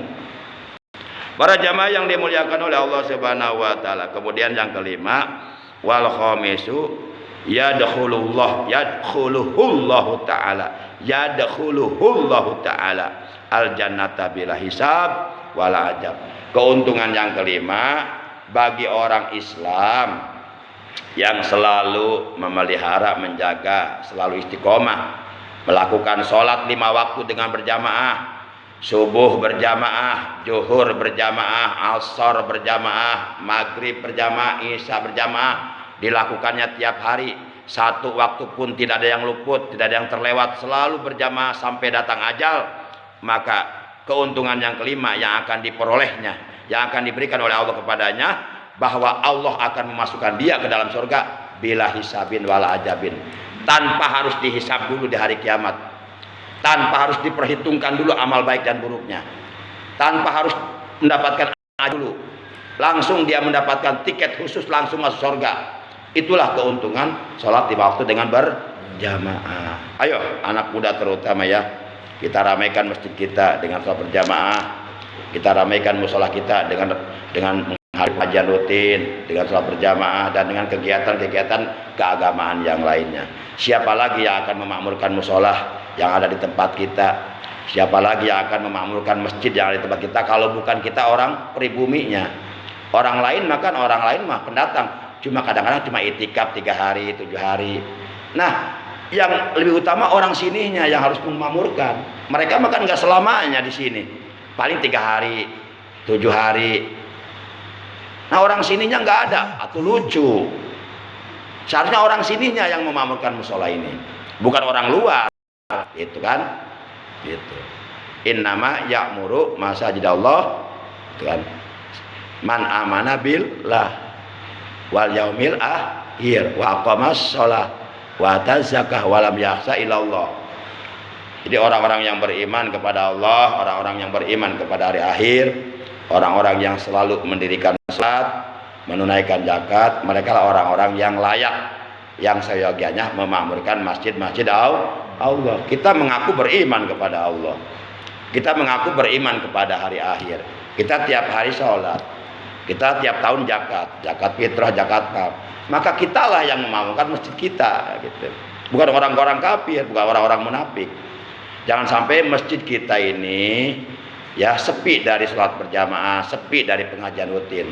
Para jamaah yang dimuliakan oleh Allah Subhanahu wa taala. Kemudian yang kelima, wal khamisu yadkhuluhullahu ta'ala al jannata bila hisab wala ajab. Keuntungan yang kelima bagi orang Islam yang selalu memelihara, menjaga, selalu istiqomah melakukan sholat 5 waktu dengan berjamaah, subuh berjamaah, zuhur berjamaah, asar berjamaah, maghrib berjamaah, isya berjamaah, dilakukannya tiap hari. Satu waktu pun tidak ada yang luput, tidak ada yang terlewat, selalu berjamaah sampai datang ajal. Maka keuntungan yang kelima yang akan diperolehnya, yang akan diberikan oleh Allah kepadanya, bahwa Allah akan memasukkan dia ke dalam surga bila hisabin wala ajabin, tanpa harus dihisab dulu di hari kiamat, tanpa harus diperhitungkan dulu amal baik dan buruknya, tanpa harus mendapatkan dulu, langsung dia mendapatkan tiket khusus langsung masuk surga. Itulah keuntungan sholat di waktu dengan berjamaah. Ayo anak muda terutama ya, kita ramaikan masjid kita dengan sholat berjamaah, kita ramaikan musola kita dengan hari kajian rutin, dengan sholat berjamaah, dan dengan kegiatan-kegiatan keagamaan yang lainnya. Siapa lagi yang akan memakmurkan musola yang ada di tempat kita? Siapa lagi yang akan memakmurkan masjid yang ada di tempat kita kalau bukan kita orang pribuminya? Orang lain makan, orang lain mah pendatang, cuma kadang-kadang cuma itikaf 3 hari, 7 hari. Nah, yang lebih utama orang sininya yang harus memakmurkan. Mereka makan nggak selamanya di sini, paling 3 hari, 7 hari. Nah, orang sininya nggak ada, atau lucu. Seharusnya orang sininya yang memakmurkan musola ini, bukan orang luar, itu kan? Gitu. Innama ya'muru masajidallah, kan? Man amana billah wal yaumil akhir wa aqamas shalah wa tazakah wa lam yakhsha illallah. Jadi orang-orang yang beriman kepada Allah, orang-orang yang beriman kepada hari akhir, orang-orang yang selalu mendirikan salat, menunaikan zakat, mereka lah orang-orang yang layak, yang seyogianya memakmurkan masjid-masjid Allah. Kita mengaku beriman kepada Allah, kita mengaku beriman kepada hari akhir, kita tiap hari sholat, kita tiap tahun zakat fitrah, zakat mal, maka kitalah yang memakmurkan masjid kita, gitu. Bukan orang-orang kafir, bukan orang-orang munafik. Jangan sampai masjid kita ini ya sepi dari sholat berjamaah, sepi dari pengajian rutin.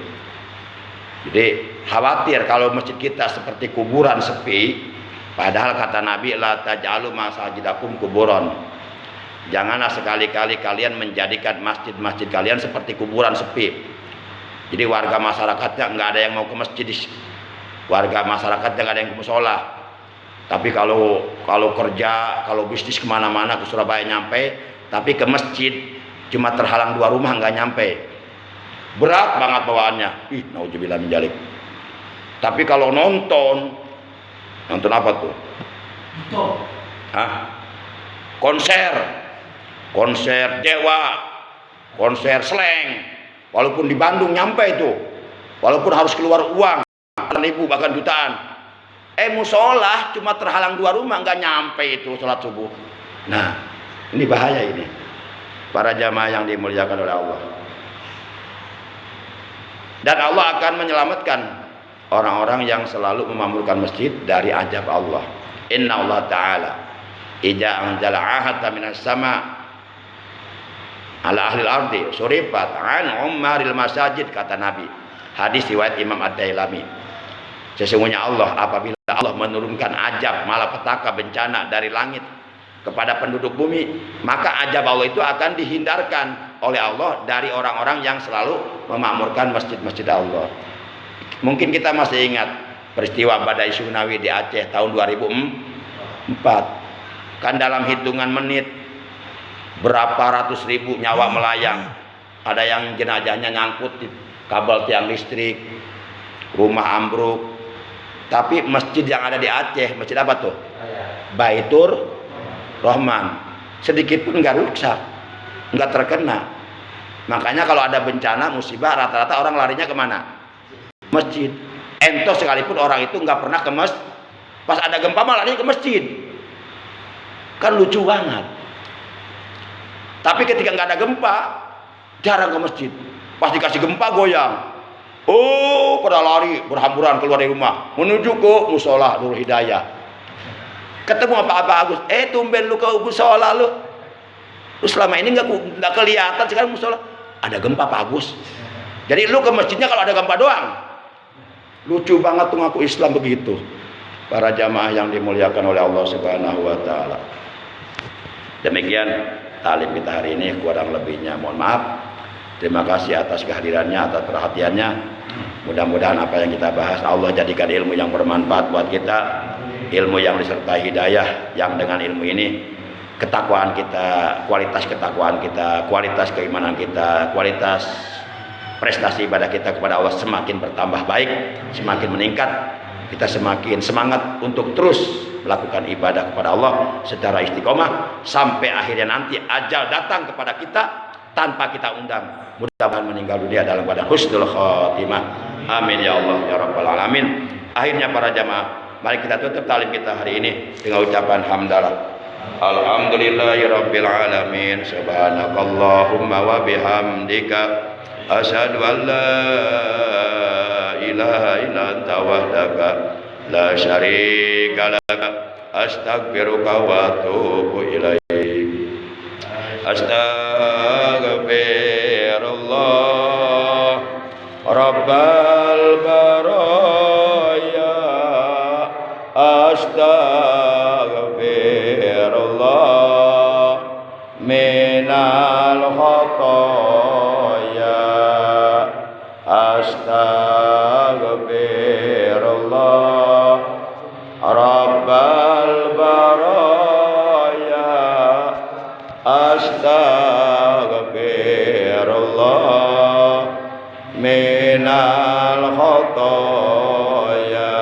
Jadi khawatir kalau masjid kita seperti kuburan sepi. Padahal kata Nabi, la taj'alu masajidakum kuburan. Janganlah sekali-kali kalian menjadikan masjid-masjid kalian seperti kuburan sepi. Jadi warga masyarakatnya nggak ada yang mau ke masjid, warga masyarakatnya nggak ada yang ke musola. Tapi kalau kerja, kalau bisnis kemana-mana ke Surabaya nyampe, tapi ke masjid cuma terhalang 2 rumah nggak nyampe. Berat banget bawaannya. Nauzubillah min dzalik. Tapi kalau nonton apa tuh? Konser Dewa, konser Slank. Walaupun di Bandung nyampe itu, walaupun harus keluar uang ribu bahkan jutaan, musola cuma terhalang 2 rumah nggak nyampe itu sholat subuh. Nah, ini bahaya ini, para jamaah yang dimuliakan oleh Allah. Dan Allah akan menyelamatkan orang-orang yang selalu memakmurkan masjid dari azab Allah. Inna Allah Ta'ala idza anzala ahata minas sama ala ahli ardi surifat an ummaril masajid, kata Nabi. Hadis riwayat Imam Ad-Dailami. Sesungguhnya Allah, apabila Allah menurunkan azab, malapetaka, bencana dari langit kepada penduduk bumi, maka azab Allah itu akan dihindarkan oleh Allah dari orang-orang yang selalu memakmurkan masjid-masjid Allah. Mungkin kita masih ingat peristiwa badai tsunami di Aceh tahun 2004. Kan dalam hitungan menit berapa ratus ribu nyawa melayang. Ada yang jenazahnya nyangkut di kabel tiang listrik, rumah ambruk. Tapi masjid yang ada di Aceh, masjid apa tuh? Baitur Rahman, sedikit pun nggak rusak, nggak terkena. Makanya kalau ada bencana musibah, rata-rata orang larinya kemana? Masjid. Entos sekalipun orang itu nggak pernah ke masjid, pas ada gempa malah larinya ke masjid. Kan lucu banget. Tapi ketika nggak ada gempa, jarang ke masjid. Pas dikasih gempa goyang, pada lari berhamburan keluar dari rumah menuju ke musola Nurul Hidayah. Ketemu apa Agus, tumben lu ke musola lu selama ini nggak kelihatan, sekarang musola ada gempa Pak Agus. Jadi lu ke masjidnya kalau ada gempa doang. Lucu banget tuh ngaku Islam begitu. Para jamaah yang dimuliakan oleh Allah Subhanahu wa taala. Demikian talim kita hari ini. Kurang lebihnya mohon maaf. Terima kasih atas kehadirannya, atas perhatiannya. Mudah-mudahan apa yang kita bahas Allah jadikan ilmu yang bermanfaat buat kita, ilmu yang disertai hidayah, yang dengan ilmu ini ketakwaan kita, kualitas ketakwaan kita, kualitas keimanan kita, kualitas prestasi ibadah kita kepada Allah semakin bertambah baik, semakin meningkat. Kita semakin semangat untuk terus melakukan ibadah kepada Allah secara istiqomah sampai akhirnya nanti ajal datang kepada kita tanpa kita undang. Mudah-mudahan meninggal dunia dalam keadaan husnul khotimah. Amin ya Allah ya rabbal alamin. Akhirnya para jamaah, mari kita tutup talim kita hari ini dengan ucapan hamdalah. Alhamdulillahirabbil alamin. Subhanakallahumma wa bihamdika asyhadu an la ilaha illa anta wahdaka la syarika laka astaghfiruka wa atubu ilaik. Astaghfirullah rabbal baraya astaghfirullah minal khotoya astaghfirullah rabbal baraya astaghfirullah minal khotoya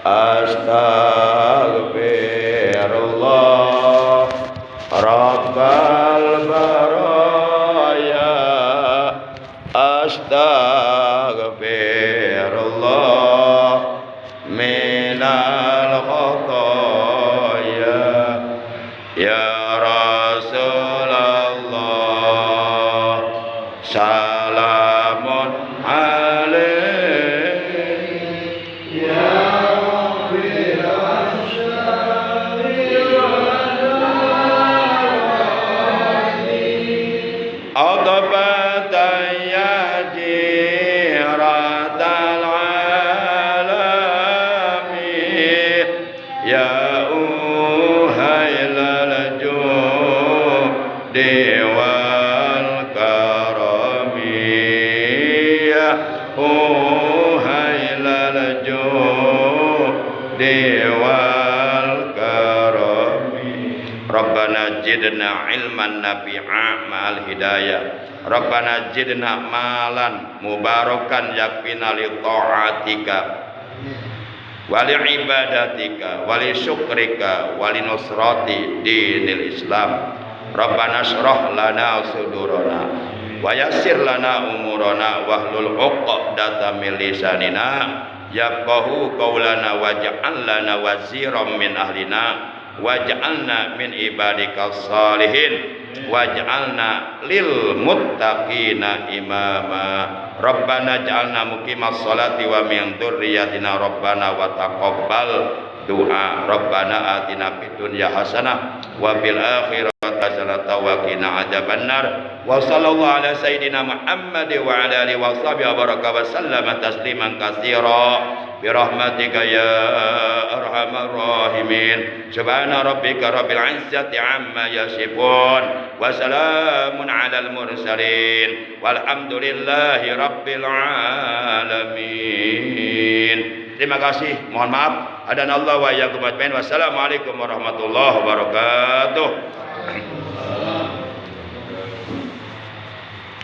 astaghfirullah rabbal baraya astaghfirullah minal khotoya ya Rasulullah salamun alaik ya Dewal karamiyah uhailal dewal karami. Rabbana jidna ilman nafi'a ma'al hidayah. Rabbana jidna malan mubarakan yakfina li ta'atika wali ibadatika wali syukrika wali nusrati dinil Islam. Rabbana syrah lana sudurana wa yassir lana umurana wahlul 'uqdatam min lisanina yafqahu qaulana waj'al lana waziran min ahlina waj'alna min ibadikas salihin waj'alna lil muttaqina imama. Rabbana ja'alna muqimas sholati wa min dzurriyyatina rabbana wa taqabbal du'a. Rabbana atina fid dunya hasanah wa fil akhirati hasanah wa qina adzabannar. Wa sallallahu ala sayidina Muhammad wa ala alihi wa sahbihi wa baraka wa sallama tasliman katsira bi rahmatika ya arhamar rahimin. Subhana rabbika rabbil izzati amma yasifun wa salamun alal mursalin walhamdulillahi rabbil alamin. Terima kasih, mohon maaf. Adanallahu wa iyyakum ajmain. Wassalamualaikum warahmatullahi wabarakatuh.